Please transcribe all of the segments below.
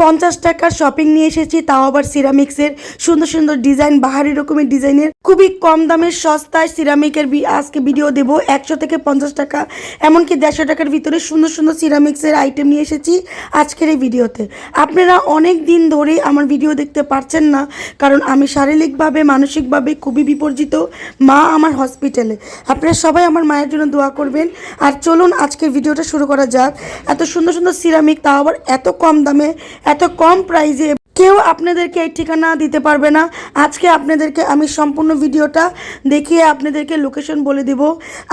50 টাকার শপিং নিয়ে এসেছি, তাও আবার সিরামিক্সের সুন্দর সুন্দর ডিজাইন, বাহারি রকমের ডিজাইনের খুবই কম দামের সস্তায় সিরামিকের আজকে ভিডিও দেবো। 100 থেকে 50 টাকা এমনকি 150 টাকার ভিতরে সুন্দর সুন্দর সিরামিক্সের আইটেম নিয়ে এসেছি আজকের এই ভিডিওতে। আপনারা অনেক দিন ধরে আমার ভিডিও দেখতে পারছেন না, কারণ আমি শারীরিকভাবে মানসিকভাবে খুবই বিপর্যিত। মা আমার হসপিটালে, আপনারা সবাই আমার মায়ের জন্য দোয়া করবেন। আর চলুন আজকের ভিডিওটা শুরু করা যাক। এত সুন্দর সুন্দর সিরামিক, তাও আবার এত কম দামে, এত কম প্রাইসে কেউ আপনাদেরকে এই ঠিকানা দিতে পারবে না। আজকে আপনাদেরকে আমি সম্পূর্ণ ভিডিওটা দেখিয়ে আপনাদেরকে লোকেশন বলে দেব।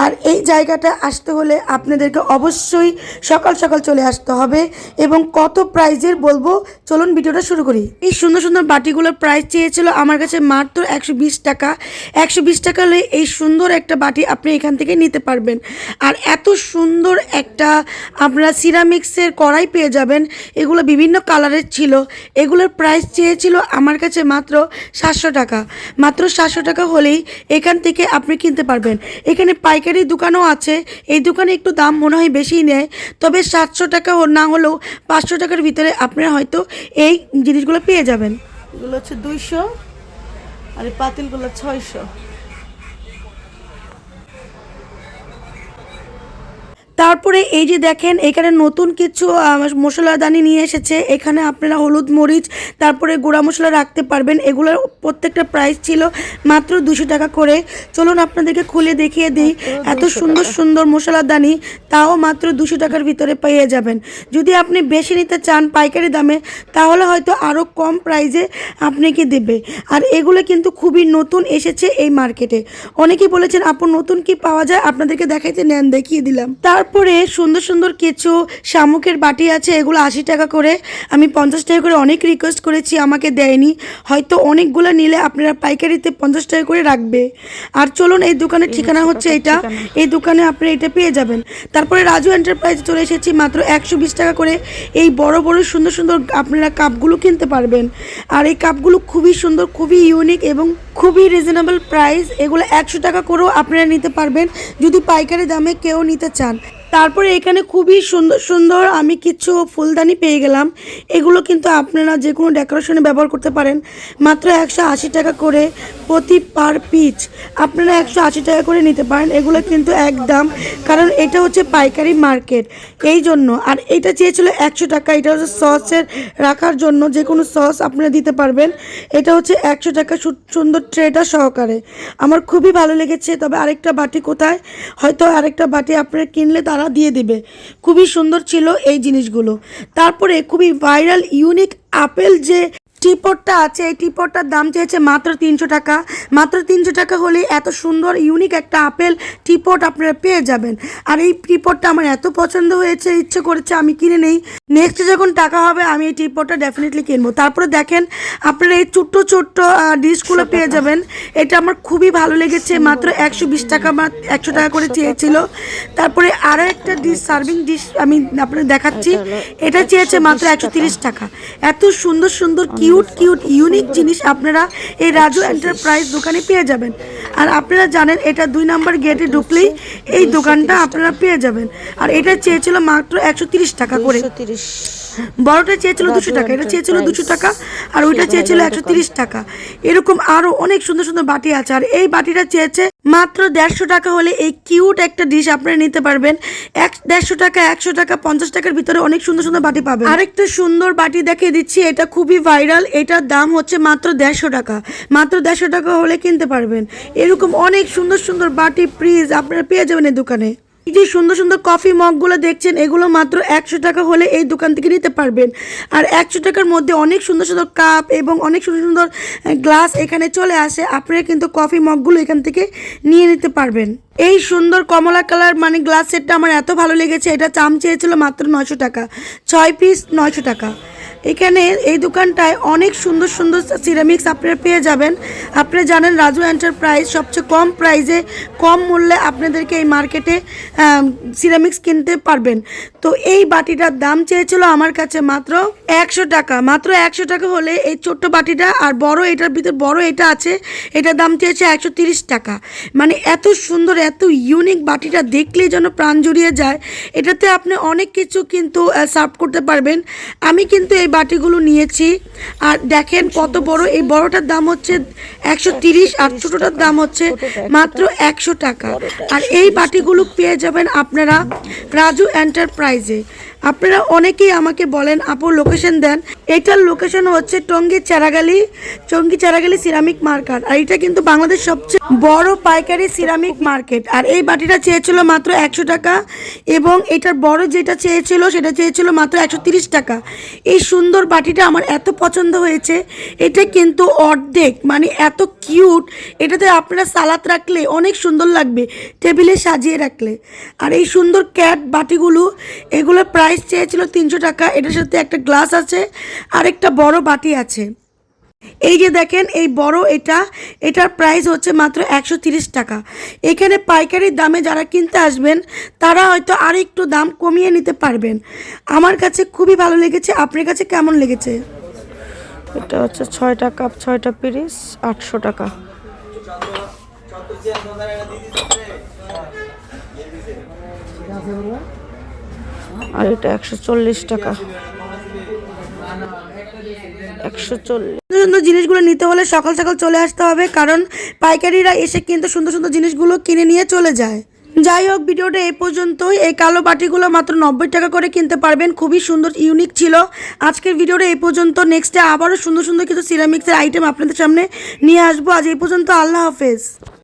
আর এই জায়গাটা আসতে হলে আপনাদেরকে অবশ্যই সকাল সকাল চলে আসতে হবে এবং কত প্রাইজের বলবো। চলুন ভিডিওটা শুরু করি। এই সুন্দর সুন্দর বাটিগুলোর প্রাইস চেয়েছিল আমার কাছে মাত্র 120 টাকা। 120 টাকা হলে এই সুন্দর একটা বাটি আপনি এখান থেকে নিতে পারবেন। আর এত সুন্দর একটা আপনারা সিরামিক্সের কড়াই পেয়ে যাবেন। এগুলো বিভিন্ন কালারের ছিল। এগুলোর প্রাইস চেয়েছিল আমার কাছে মাত্র 700 টাকা। মাত্র 700 টাকা হলেই এখান থেকে আপনি কিনতে পারবেন। এখানে পাইকারি দোকানও আছে, এই দোকানে একটু দাম মনে হয় বেশিই নেয়, তবে 700 টাকা না হলেও 500 টাকার ভিতরে আপনারা হয়তো এই জিনিসগুলো পেয়ে যাবেন। এগুলো হচ্ছে 200 আর এই পাতিলগুলো 600। তারপরে এই যে দেখেন এখানে নতুন কিছু মশলাদানি নিয়ে এসেছে। এখানে আপনারা হলুদ, মরিচ, তারপরে গুঁড়া মশলা রাখতে পারবেন। এগুলোর প্রত্যেকটা প্রাইস ছিল মাত্র 200 টাকা করে। চলুন আপনাদেরকে খুলে দেখিয়ে দিই। এত সুন্দর সুন্দর মশলাদানি, তাও মাত্র 200 টাকার ভিতরে পেয়ে যাবেন। যদি আপনি বেশি নিতে চান পাইকারি দামে, তাহলে হয়তো আরও কম প্রাইসে আপনাকে দেবে। আর এগুলো কিন্তু খুবই নতুন এসেছে এই মার্কেটে। অনেকেই বলেছেন আপু নতুন কি পাওয়া যায়, আপনাদেরকে দেখাইতে নেন, দেখিয়ে দিলাম। তারপরে সুন্দর সুন্দর কিছু শামুকের বাটি আছে, এগুলো 80 টাকা করে। আমি 50 টাকা করে অনেক রিকোয়েস্ট করেছি, আমাকে দেয়নি। হয়তো অনেকগুলো নিলে আপনারা পাইকারিতে 50 টাকা করে রাখবে। আর চলুন এই দোকানের ঠিকানা হচ্ছে এটা, এই দোকানে আপনি এটা পেয়ে যাবেন। তারপরে রাজু এন্টারপ্রাইজে চলে এসেছি, মাত্র 120 টাকা করে এই বড় বড় সুন্দর সুন্দর আপনারা কাপগুলো কিনতে পারবেন। আর এই কাপগুলো খুবই সুন্দর, খুবই ইউনিক এবং খুবই রিজনেবল প্রাইস। এগুলো 100 টাকা করেও আপনারা নিতে পারবেন যদি পাইকারি দামে কেউ নিতে চান। তারপরে এখানে খুবই সুন্দর সুন্দর আমি কিছু ফুলদানি পেয়ে গেলাম। এগুলো কিন্তু আপনারা যে কোনো ডেকোরেশনে ব্যবহার করতে পারেন। মাত্র 180 টাকা করে প্রতি পার পিস আপনারা 180 টাকা করে নিতে পারেন। এগুলো কিন্তু একদম, কারণ এটা হচ্ছে পাইকারি মার্কেট, এই জন্য। আর এটা চেয়েছিল 100 টাকা। এটা হচ্ছে সসের রাখার জন্য, যে কোনো সস আপনারা দিতে পারবেন। এটা হচ্ছে 100 টাকা সুন্দর ট্রেটা সহকারে। আমার খুবই ভালো লেগেছে। তবে আরেকটা বাটি কোথায়, হয়তো আরেকটা বাটি আপনারা কিনলে তারা দিয়ে দেবে। খুবই সুন্দর ছিল এই জিনিসগুলো। তারপরে খুবই ভাইরাল ইউনিক আপেল যে টিপটটা আছে, এই টিপটটার দাম চেয়েছে মাত্র 300 টাকা। মাত্র 300 টাকা হলে এত সুন্দর ইউনিক একটা আপেল টিপট আপনারা পেয়ে যাবেন। আর এই টিপটটা আমার এত পছন্দ হয়েছে, ইচ্ছে করেছে আমি কিনে নেই। নেক্সট যখন টাকা হবে আমি এই টিপটটা ডেফিনেটলি কিনবো। তারপরে দেখেন আপনারা এই ছোট্ট ছোট্ট ডিশগুলো পেয়ে যাবেন। এটা আমার খুবই ভালো লেগেছে। মাত্র 120 টাকা, 100 টাকা করে চেয়েছিল। তারপরে আরও একটা ডিশ, সার্ভিং ডিশ আমি আপনাদের দেখাচ্ছি। এটা চেয়েছে মাত্র 130 টাকা। এত সুন্দর সুন্দর কিউট কিউট ইউনিক জিনিস আপনারা এই রাজু এন্টারপ্রাইজ দোকানে পেয়ে যাবেন। আর আপনারা জানেন এটা 2 নম্বর গেটে ঢুকলেই এই দোকানটা আপনারা পেয়ে যাবেন। আর এটা চেয়েছিল মাত্র 130 টাকা করে। বড়টা চেয়েছিল 200 টাকা, এটা চেয়েছিল 200 টাকা, আর ওইটা চেয়েছিল 130 টাকা। এরকম আরও অনেক সুন্দর সুন্দর বাটি আছে। আর এই বাটিটা চেয়েছে মাত্র 150 টাকা হলে এই কিউট একটা ডিশ আপনারা নিতে পারবেন। 150 টাকা, 100 টাকা, 50 টাকার ভিতরে অনেক সুন্দর সুন্দর বাটি পাবেন। আরেকটা সুন্দর বাটি দেখিয়ে দিচ্ছি, এটা খুবই ভাইরাল। এটার দাম হচ্ছে মাত্র 150 টাকা। মাত্র 150 টাকা হলে কিনতে পারবেন। এরকম অনেক সুন্দর সুন্দর বাটি ফ্রিজ আপনারা পেয়ে যাবেন এই দোকানে। এই যে সুন্দর সুন্দর কফি মগগুলো দেখছেন, এগুলো মাত্র 100 টাকা হলে এই দোকান থেকে নিতে পারবেন। আর 100 টাকার মধ্যে অনেক সুন্দর সুন্দর কাপ এবং অনেক সুন্দর সুন্দর গ্লাস এখানে চলে আসে। আপনারা কিন্তু কফি মগগুলো এখান থেকে নিয়ে নিতে পারবেন। এই সুন্দর কমলা কালার মানে গ্লাস সেটটা আমার এত ভালো লেগেছে। এটা চাম চেয়েছিল মাত্র 900 টাকা, 6 পিস 900 টাকা। এখানে এই দোকানটায় অনেক সুন্দর সুন্দর সিরামিক্স আপনারা পেয়ে যাবেন। আপনারা জানেন রাজু এন্টারপ্রাইজ সবচেয়ে কম প্রাইসে, কম মূল্যে আপনাদেরকে এই মার্কেটে সিরামিক্স কিনতে পারবেন। তো এই বাটিটার দাম চেয়েছিল আমার কাছে মাত্র 100 টাকা। মাত্র 100 টাকা হলে এই ছোট্ট বাটিটা, আর বড় এটার ভিতর বড় এটা আছে, এটার দাম চেয়েছে 130 টাকা। মানে এত সুন্দর এত ইউনিক বাটিটা দেখলেই যেন প্রাণ জুড়িয়ে যায়। এটাতে আপনি অনেক কিছু কিন্তু সার্ভ করতে পারবেন। আমি কিন্তু এই বাটিগুলো নিয়েছি। আর দেখেন কত বড়, এই বড়টার দাম হচ্ছে 130 আর ছোটোটার দাম হচ্ছে মাত্র 100 টাকা। আর এই বাটিগুলো পেয়ে যাবেন আপনারা রাজু এন্টারপ্রাইজে। আপনারা অনেকেই আমাকে বলেন আপুর লোকেশন দেন। এটার লোকেশন হচ্ছে টঙ্গী চারাগালি সিরামিক মার্কেট। আর এটা কিন্তু বাংলাদেশ সবচেয়ে বড় পাইকারি সিরামিক মার্কেট। আর এই বাটিটা চেয়েছিল মাত্র 100 টাকা এবং এটার বড় যেটা চেয়েছিল সেটা চেয়েছিল মাত্র 130 টাকা। এই সুন্দর বাটিটা আমার এত পছন্দ হয়েছে। এটা কিন্তু অর্ধেক, মানে এত কিউট। এটাতে আপনারা সালাদ রাখলে অনেক সুন্দর লাগবে, টেবিলে সাজিয়ে রাখলে। আর এই সুন্দর ক্যাট বাটিগুলো, এগুলোর প্রাইস চেয়েছিল 300 টাকা। এটার সাথে একটা গ্লাস আছে আর একটা বড় বাটি আছে। এই যে দেখেন এই বড় এটার প্রাইস হচ্ছে মাত্র 130 টাকা। এখানে পাইকারি দামে যারা কিনতে আসবেন তারা হয়তো আর একটু দাম কমিয়ে নিতে পারবেন। আমার কাছে খুবই ভালো লেগেছে। আপনার কাছে কেমন লেগেছে? এটা হচ্ছে 6টা কাপ 6টা পিস 800 টাকা। আর এটা 140 টাকা। 140। সুন্দর সুন্দর জিনিসগুলো নিতে হলে সকাল সকাল চলে আসতে হবে, কারণ পাইকারিরা এসে কিন্তু সুন্দর সুন্দর জিনিসগুলো কিনে নিয়ে চলে যায়। যাই হোক, ভিডিওটা এই পর্যন্তই। এই কালো বাটিগুলো মাত্র 90 টাকা করে কিনতে পারবেন। খুবই সুন্দর, ইউনিক ছিল। আজকের ভিডিওটা এই পর্যন্ত। নেক্সটে আবারও সুন্দর সুন্দর কিছু সিরামিক্সের আইটেম আপনাদের সামনে নিয়ে আসবো। আজ এই পর্যন্ত। আল্লাহ হাফেজ।